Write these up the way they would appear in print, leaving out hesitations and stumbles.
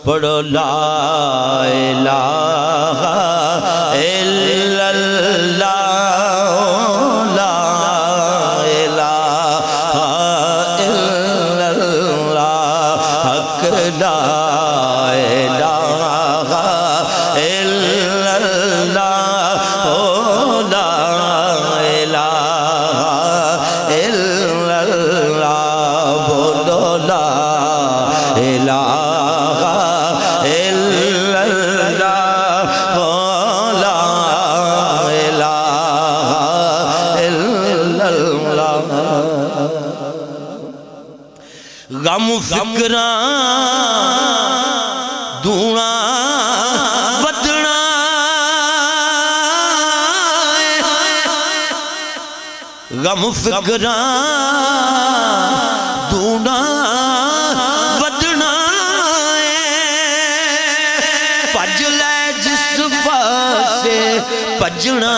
پڑھو لا الہ الا اللہ لا الہ الا اللہ حق لا الہ الا اللہ لا الہ الا اللہ بولو لا الہ الا اللہ لا الہ الا اللہ غم فکراں دونا ودنا غم فکراں دونا ودنا پج لے جس پاسے پجنا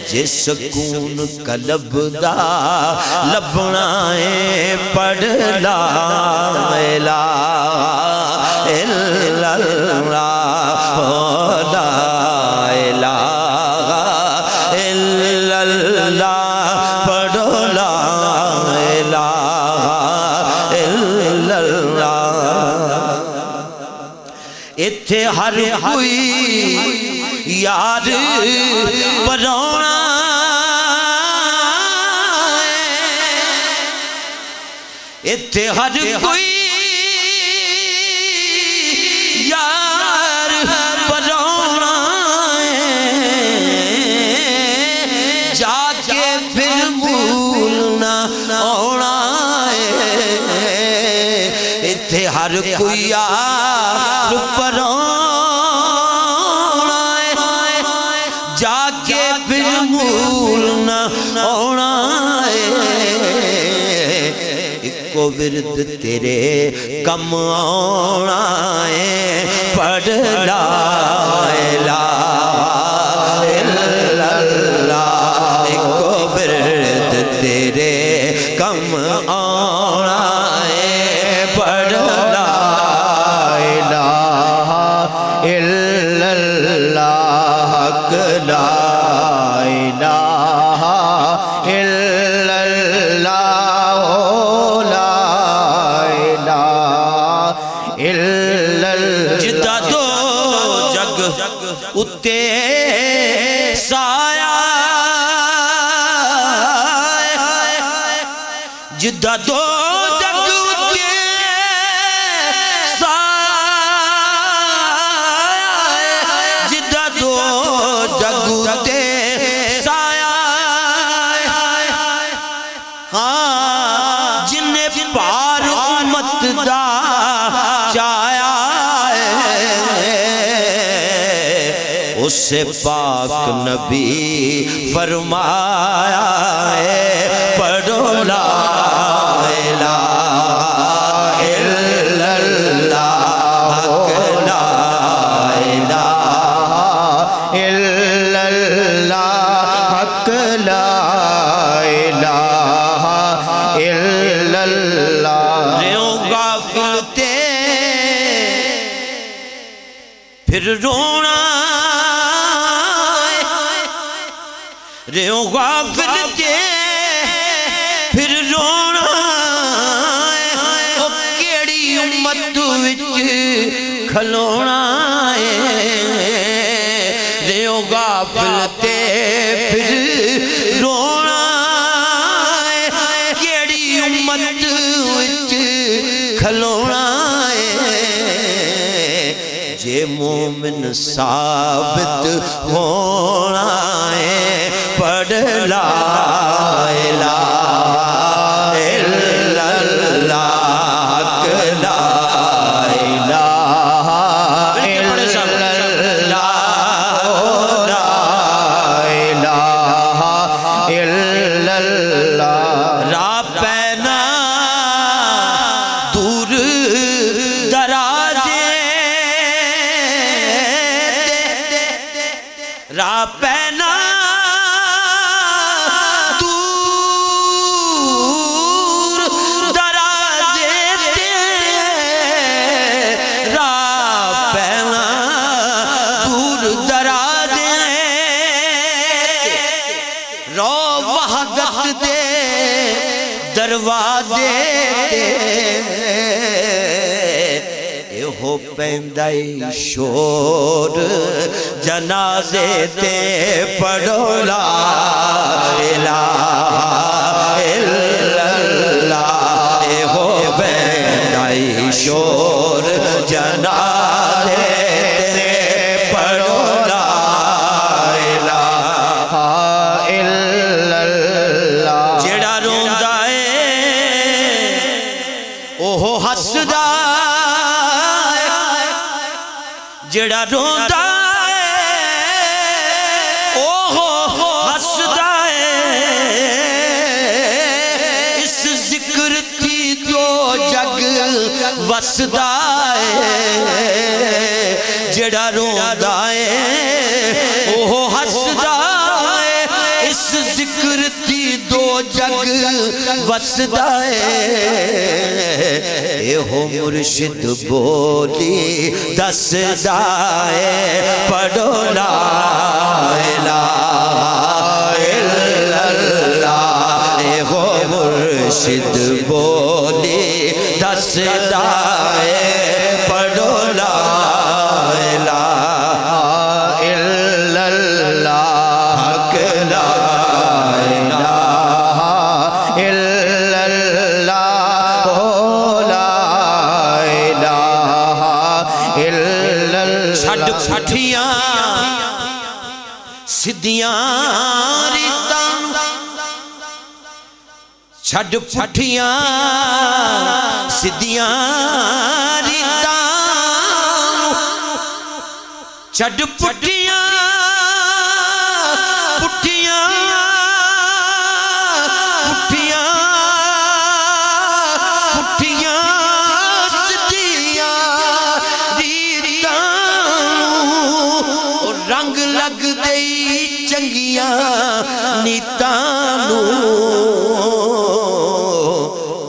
جے سکون قلب دا لبنا پڑھ لا الہ الا اللہ لا الہ الا اللہ پڑھو لا الہ الا اللہ اتھے ہر کوئی یار پرونا اتھے ہر کوئی یار پرونا جا کے پھر بھولنا ہونا اتھے ہر کوئی یار پرونا جا کے پھر بھولنا ہونا کو ورد تیرے کم آنا پڑھ لا الہ الا اللہ کو ورد تیرے کم آنا پڑھ لا الہ الا اللہ حق لا الہ الا اللہ جدہ دو جگ اتے سایہ جدہ دو جگ اتے سایہ جدہ دو جگ اتے سایہ جن پار امت دا چایا اس سے پاک نبی فرمایا پڑھو لا الہ الا اللہ حق لا الہ الا اللہ حق لا الہ الا اللہ ریوں غافل تے پھر رونا ریوں غافل تے پھر رونا او کیڑی امت وچ کھلونا ریوں غافل تے پھر رونا کیڑی امت وچ کھلونا جے مومن ثابت ہونا پڑھ لا الہ الا اللہ حق لا الہ الا اللہ لا الہ الا اللہ راہ پینا دور درازے راہ پینا دور درازے دروازے ہو پیندائی شور جنازے تے پڑھو لا الہ الا اللہ ہو پیندائی شور جنازے تے پڑھو لا الہ الا اللہ جیڑا روندا ہے اوہ ہسدا جڑا روندا ہے اوہ ہسدا ہے اس ذکر تھی جو جگ وسدا ہے جڑا روندا ہے اوہ ہسدا ہے اس ذکر تھی دو جگ وسدا ہے ہو مرشد بولی دسدا ہے پڑھو لا الہ الا اللہ ہو مرشد بولی دسدا ہے پڑھو لا الہ الا اللہ حق لا الہ الا اللہ چھڑ پٹھیاں سدھیاں ریتاں چھڑ پٹھیاں سدھیاں ریتاں چھڑ پٹھیاں پٹھیاں پٹھیاں پٹھیاں سدھیاں ریتاں رنگ لگ دئی چنگیاں نیتانو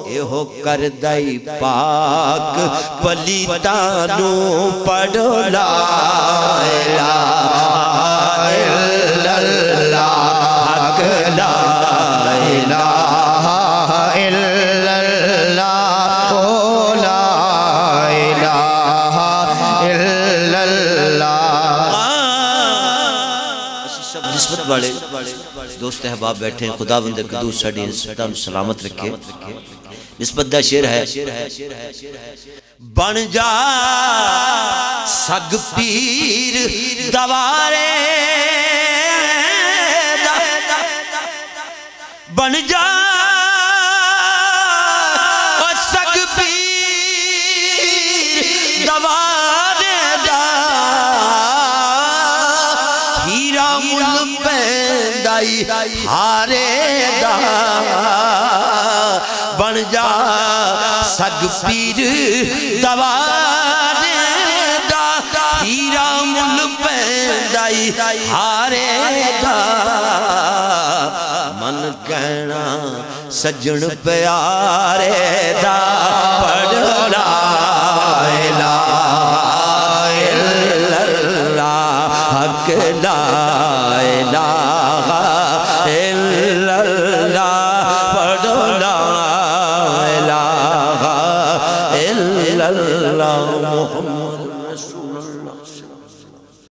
ایہو کردائی پاک پلیتانو پڑھو لا الہ الا اللہ حق لا الہ الا اللہ لا الہ الا اللہ نسبت والے دوست احباب بیٹھے ہیں خدا بندے قدوس ساڑی نسبتاں سلامت رکھے نسبت دا شیر ہے بن جا سگ پیر دوارے بن جا سگ پیر دوارے دا ہیرا مل پیندائی ہارے دا بن جا سگ پیر دوارے دا ہیرا مل پیندائی ہارے دا من کہنا سجن پیارے دا پڑھو لا الہ الا اللہ حق لا الہ الا اللہ پڑھو لا الہ الا اللہ محمد رسول اللہ